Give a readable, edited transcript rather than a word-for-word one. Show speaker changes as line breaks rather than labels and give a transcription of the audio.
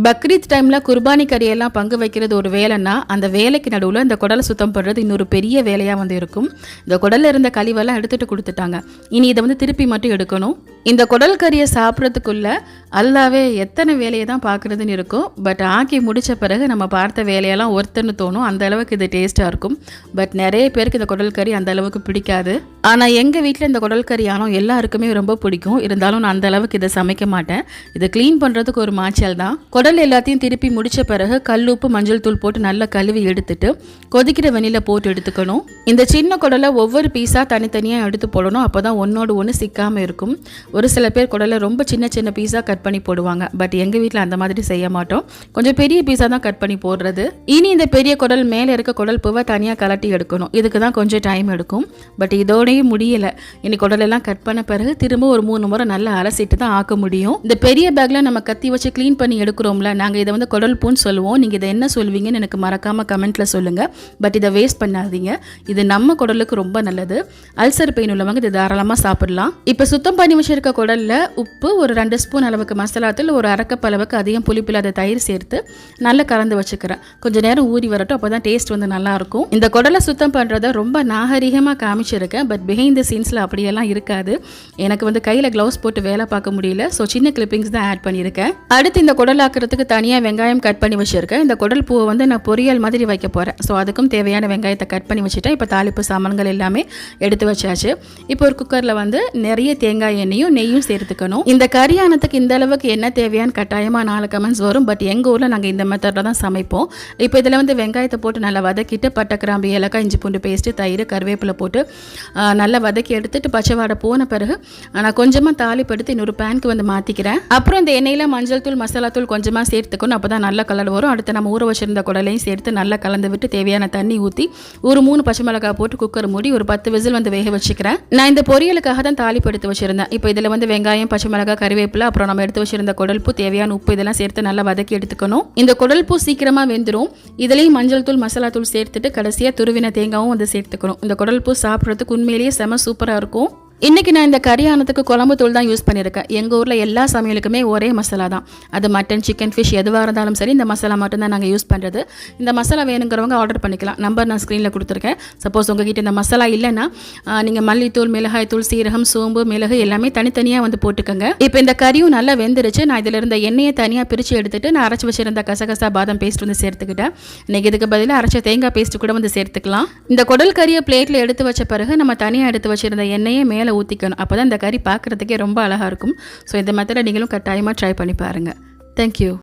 பக்ரீத் டைமில் குர்பானி கறியெல்லாம் பங்கு வைக்கிறது ஒரு வேலைன்னா அந்த வேலைக்கு நடுவில் இந்த குடலை சுத்தம் பண்ணுறது இன்னொரு பெரிய வேலையாக இருக்கும். இந்த குடலில் இருந்த கழிவெல்லாம் எடுத்துகிட்டு கொடுத்துட்டாங்க. இனி இதை திருப்பி மட்டும் எடுக்கணும். இந்த குடல் கறியை சாப்பிட்றதுக்குள்ள அல்லாவே எத்தனை வேலையை தான் பார்க்குறதுன்னு இருக்கும். பட் ஆக்கி முடித்த பிறகு நம்ம பார்த்த வேலையெல்லாம் ஒருத்தன்னு தோணும். அந்த அளவுக்கு இது டேஸ்ட்டாக இருக்கும். பட் நிறைய பேருக்கு இந்த குடல் கறி அந்த அளவுக்கு பிடிக்காது. ஆனால் எங்கள் வீட்டில் இந்த குடல் கறி ஆனால் எல்லாருக்குமே ரொம்ப பிடிக்கும். இருந்தாலும் நான் அந்த அளவுக்கு இதை சமைக்க மாட்டேன். இதை க்ளீன் பண்ணுறதுக்கு ஒரு மாச்சல் தான். குடல் எல்லாத்தையும் திருப்பி முடித்த பிறகு கல் உப்பு மஞ்சள் தூள் போட்டு நல்லா கழுவி எடுத்துட்டு கொதிக்கிற வெண்ணில போட்டு எடுத்துக்கணும். இந்த சின்ன குடலை ஒவ்வொரு பீஸாக தனித்தனியாக எடுத்து போடணும். அப்போ தான் ஒன்றோடு ஒன்று சிக்காமல் இருக்கும். ஒரு சில பேர் குடலை ரொம்ப சின்ன சின்ன பீஸாக கட் பண்ணி போடுவாங்க. பட் எங்கள் வீட்டில் அந்த மாதிரி செய்ய மாட்டோம். கொஞ்சம் பெரிய பீஸாக தான் கட் பண்ணி போடுறது. இனி இந்த பெரிய குடல் மேலே இருக்க குடல் பூவை தனியாக கலட்டி எடுக்கணும். இதுக்கு தான் கொஞ்சம் டைம் எடுக்கும். பட் இதோடையும் முடியலை. இனி குடலெல்லாம் கட் பண்ண பிறகு திரும்ப ஒரு 3 முறை நல்லா அலசிட்டு தான் ஆக்க முடியும். இந்த பெரிய பேக்கில் நம்ம கத்தி வச்சு க்ளீன் பண்ணி எடுக்கிறோம்ல, நாங்கள் இதை குடல் பூன்னு சொல்லுவோம். நீங்கள் இதை என்ன சொல்வீங்கன்னு எனக்கு மறக்காமல் கமெண்ட்டில் சொல்லுங்கள். பட் இதை வேஸ்ட் பண்ணாதீங்க. இது நம்ம குடலுக்கு ரொம்ப நல்லது. அல்சர் பெயின் உள்ளவங்க இதை தாராளமாக சாப்பிடலாம். இப்போ சுத்தம் பண்ணி வச்சிருக்க குடலில் உப்பு, ஒரு 2 ஸ்பூன் அளவுக்கு மசாலாத்தூள், ஒரு அரைக்கப் அளவுக்கு அதிகம் புளிப்பில்லாத தயிர் சேர்த்து நல்லா கலந்து வச்சுக்கிறேன். கொஞ்சம் நேரம் ஊறி வரட்டும். அப்போ தான் டேஸ்ட் நல்லாயிருக்கும். இந்த குடலை சுத்தம் பண்ணுறதை ரொம்ப நாகரிகமாக காமிச்சிருக்கேன். பட் பிஹைண்ட் த சீன்ஸில் அப்படியெல்லாம் இருக்காது. எனக்கு கையில் க்ளவுஸ் போட்டு வேலை பார்க்க முடியல. ஸோ சின்ன கிளிப்பிங்ஸ் தான் ஆட் பண்ணியிருக்கேன். அடுத்து இந்த குடல் ஆக்கிறதுக்கு தனியாக வெங்காயம் கட் பண்ணி வச்சுருக்கேன். இந்த குடல் பூவை நான் பொரியல் மாதிரி வைக்க போகிறேன். ஸோ அதுக்கும் தேவையான வெங்காயத்தை கட் பண்ணி வச்சுட்டேன். இப்போ தாளிப்பு சாமான்கள் எல்லாமே எடுத்து வச்சாச்சு. இப்போ ஒரு குக்கரில் நிறைய தேங்காய் எண்ணெயும் நெய்யும் சேர்த்துக்கணும். இந்த கரியானத்துக்கு இந்த அளவுக்கு என்ன தேவையான்னு கட்டாயமாக 4 கமெண்ட்ஸ் வரும். பட் எங்கள் ஊரில் நாங்கள் இந்த மெத்தடில் தான் சமைப்போம். இப்போ இதில் வெங்காயத்தை போட்டு நல்லா வதக்கிட்டு பட்டை, கிராம்பு, ஏலக்காய், இஞ்சி பூண்டு பேஸ்ட்டு, தயிர், கருவேப்பிலை போட்டு நல்லா வதக்கி எடுத்துட்டு பச்சை வாடை போன பிறகு நான் கொஞ்சமாக தாளிப்பு எடுத்து இன்னொரு பேனுக்கு மாற்றிக்கிறேன். அப்புறம் இந்த எண்ணெயில் மஞ்சள் தூள், மசாலா தூள் கொஞ்சமாக சேர்த்துக்கணும். அப்போ தான் நல்ல கலர் வரும். அடுத்து நம்ம ஊற வச்சிருந்த குடலையும் சேர்த்து நல்லா கலந்து விட்டு தேவையான தண்ணி ஊற்றி ஒரு 3 பச்சை மிளகாய் போட்டு குக்கர் மூடி ஒரு 10 விசில் வேக வச்சுக்கிறேன். நான் இந்த பொரியலுக்காக தான் தாளிப்பு எடுத்து வச்சிருந்தேன். இப்போ இதில் வெங்காயம், பச்சை மிளகாய், கருவேப்பிலை, அப்புறம் நம்ம எடுத்து வச்சிருந்த குடல் பூ, தேவையான உப்பு இதெல்லாம் சேர்த்து நல்லா வதக்கி எடுத்துக்கணும். இந்த குடல் பூ சீக்கிரமா வெந்துடும். இதுலேயும் மஞ்சள் தூள், மசாலா தூள் சேர்த்துட்டு கடைசியாக துருவின தேங்காயும் சேர்த்துக்கணும். இந்த குடல் பூ சாப்பிட்றதுக்கு உண்மையிலேயே செம சூப்பராக இருக்கும். இன்றைக்கி நான் இந்த கரியானத்துக்கு குழம்பு தூள் தான் யூஸ் பண்ணியிருக்கேன். எங்கள் ஊரில் எல்லா சமையலுக்குமே ஒரே மசாலா தான். அது மட்டன், சிக்கன், ஃபிஷ் எதுவாக இருந்தாலும் சரி இந்த மசாலா மட்டும்தான் நாங்கள் யூஸ் பண்ணுறது. இந்த மசாலா வேணுங்கிறவங்க ஆர்டர் பண்ணிக்கலாம். நம்பர் நான் ஸ்க்ரீனில் கொடுத்துருக்கேன். சப்போஸ் உங்ககிட்ட இந்த மசாலா இல்லைன்னா நீங்கள் மல்லித்தூள், மிளகாய் தூள், சீரகம், சோம்பு, மிளகு எல்லாமே தனித்தனியாக போட்டுக்கோங்க. இப்போ இந்த கறியும் நல்லா வெந்துருச்சு. நான் இதில் இருந்த எண்ணெயை தனியாக பிரித்து எடுத்துட்டு நான் அரைச்சி வச்சிருந்த கசகசா, பாதாம் பேஸ்ட் சேர்த்துக்கிட்டேன். இன்றைக்கி இதுக்கு பதிலாக அரைச்ச தேங்காய் பேஸ்ட் கூட சேர்த்துக்கலாம். இந்த குடல் கறியை பிளேட்டில் எடுத்து வச்ச பிறகு நம்ம தனியாக எடுத்து வச்சிருந்த எண்ணெயை மேலே ஊற்றிக்கணும். அப்போ தான் இந்த கறி பார்க்குறதுக்கே ரொம்ப அழகாக இருக்கும். ஸோ இந்த மெத்தடை நீங்களும் கட்டாயமாக ட்ரை பண்ணி பாருங்கள். தேங்க்யூ.